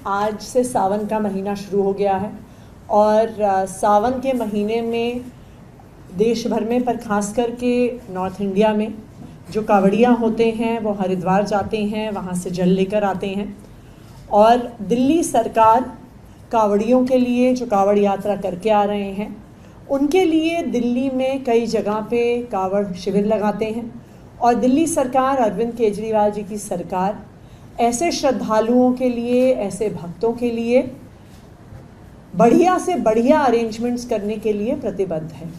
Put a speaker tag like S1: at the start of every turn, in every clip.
S1: आज से सावन का महीना शुरू हो गया है और सावन के महीने में देश भर में पर ख़ास करके नॉर्थ इंडिया में जो कावड़ियाँ होते हैं वो हरिद्वार जाते हैं, वहाँ से जल लेकर आते हैं। और दिल्ली सरकार कावड़ियों के लिए जो कावड़ यात्रा करके आ रहे हैं उनके लिए दिल्ली में कई जगह पे कावड़ शिविर लगाते हैं। और दिल्ली सरकार, अरविंद केजरीवाल जी की सरकार ऐसे श्रद्धालुओं के लिए, ऐसे भक्तों के लिए बढ़िया से बढ़िया अरेंजमेंट्स करने के लिए प्रतिबद्ध है।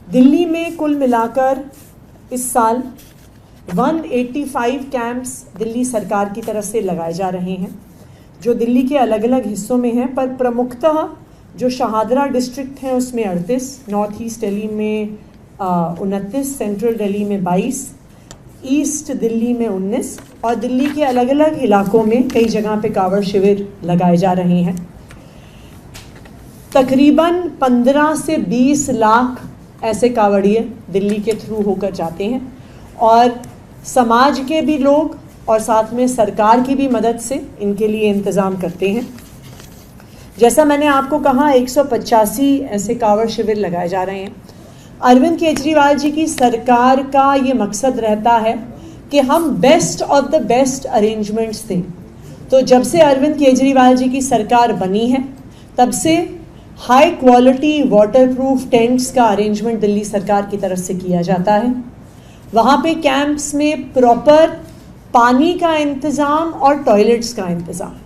S1: दिल्ली में कुल मिलाकर इस साल 185 कैंप्स दिल्ली सरकार की तरफ से लगाए जा रहे हैं जो दिल्ली के अलग अलग हिस्सों में हैं, पर प्रमुखतः जो शाहदरा डिस्ट्रिक्ट है उसमें 38, नॉर्थ ईस्ट दिल्ली में 29, सेंट्रल दिल्ली में 22, ईस्ट दिल्ली में 19 और दिल्ली के अलग अलग इलाकों में कई जगह पे कावड़ शिविर लगाए जा रहे हैं। तकरीबन 15 से 20 लाख ऐसे कावड़िए दिल्ली के थ्रू होकर जाते हैं और समाज के भी लोग और साथ में सरकार की भी मदद से इनके लिए इंतज़ाम करते हैं। जैसा मैंने आपको कहा 185 ऐसे कावड़ शिविर लगाए जा रहे हैं। अरविंद केजरीवाल जी की सरकार का ये मकसद रहता है कि हम best of the best arrangements दें। तो जब से अरविंद केजरीवाल जी की सरकार बनी है तब से हाई क्वालिटी वाटरप्रूफ टेंट्स का अरेंजमेंट दिल्ली सरकार की तरफ से किया जाता है। वहाँ पे कैंप्स में प्रॉपर पानी का इंतज़ाम और टॉयलेट्स का इंतज़ाम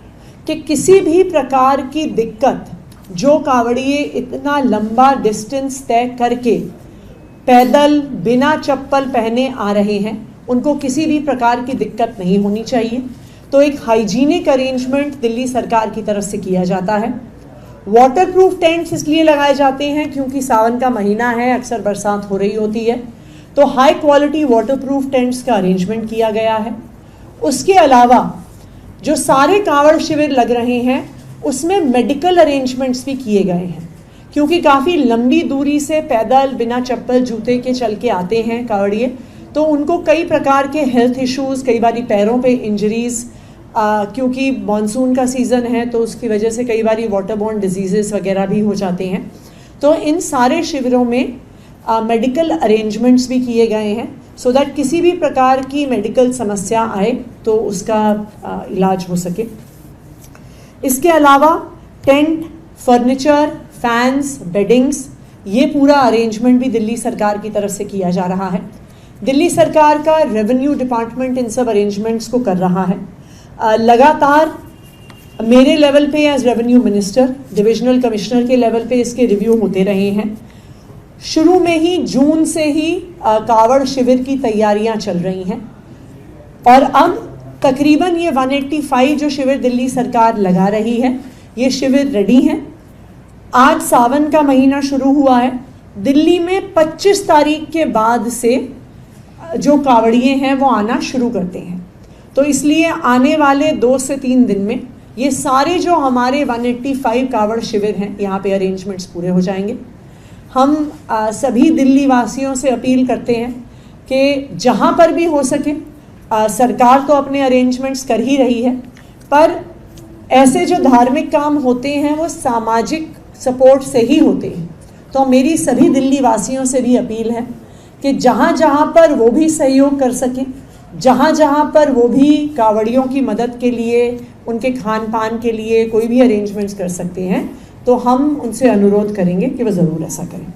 S1: कि किसी भी प्रकार की दिक्कत, जो कावड़िए इतना लंबा डिस्टेंस तय करके पैदल बिना चप्पल पहने आ रहे हैं उनको किसी भी प्रकार की दिक्कत नहीं होनी चाहिए। तो एक हाइजीनिक अरेंजमेंट दिल्ली सरकार की तरफ से किया जाता है। वाटरप्रूफ टेंट्स इसलिए लगाए जाते हैं क्योंकि सावन का महीना है, अक्सर बरसात हो रही होती है, तो हाई क्वालिटी वाटरप्रूफ टेंट्स का अरेंजमेंट किया गया है। उसके अलावा जो सारे कावड़ शिविर लग रहे हैं उसमें मेडिकल अरेंजमेंट्स भी किए गए हैं क्योंकि काफ़ी लंबी दूरी से पैदल बिना चप्पल जूते के चल के आते हैं कावड़िए, तो उनको कई प्रकार के हेल्थ इश्यूज़, कई बारी पैरों पे इंजरीज़, क्योंकि मानसून का सीज़न है तो उसकी वजह से कई बारी वाटरबोर्न डिजीज़ेस वगैरह भी हो जाते हैं। तो इन सारे शिविरों में मेडिकल अरेंजमेंट्स भी किए गए हैं सो दैट किसी भी प्रकार की मेडिकल समस्या आए तो उसका इलाज हो सके। इसके अलावा टेंट, फर्नीचर, फैंस, बेडिंग्स, ये पूरा अरेंजमेंट भी दिल्ली सरकार की तरफ से किया जा रहा है। दिल्ली सरकार का रेवेन्यू डिपार्टमेंट इन सब अरेंजमेंट्स को कर रहा है। लगातार मेरे लेवल पे as revenue minister, divisional commissioner के लेवल पे इसके रिव्यू होते रहे हैं। शुरू में ही जून से ही कावड़ शिविर की तैयारियां चल रही हैं और अब तकरीबन ये 185 जो शिविर दिल्ली सरकार लगा रही है ये शिविर रेडी हैं। आज सावन का महीना शुरू हुआ है। दिल्ली में 25 तारीख के बाद से जो कावड़िए हैं वो आना शुरू करते हैं, तो इसलिए आने वाले 2 से 3 दिन में ये सारे जो हमारे 185 कावड़ शिविर हैं यहाँ पे अरेंजमेंट्स पूरे हो जाएंगे। हम सभी दिल्ली वासियों से अपील करते हैं कि जहाँ पर भी हो सके, सरकार तो अपने अरेंजमेंट्स कर ही रही है, पर ऐसे जो धार्मिक काम होते हैं वो सामाजिक सपोर्ट से ही होते हैं। तो मेरी सभी दिल्ली वासियों से भी अपील है कि जहाँ जहाँ पर वो भी सहयोग कर सकें, जहाँ जहाँ पर वो भी कावड़ियों की मदद के लिए, उनके खान पान के लिए कोई भी अरेंजमेंट्स कर सकते हैं, तो हम उनसे अनुरोध करेंगे कि वह ज़रूर ऐसा करें।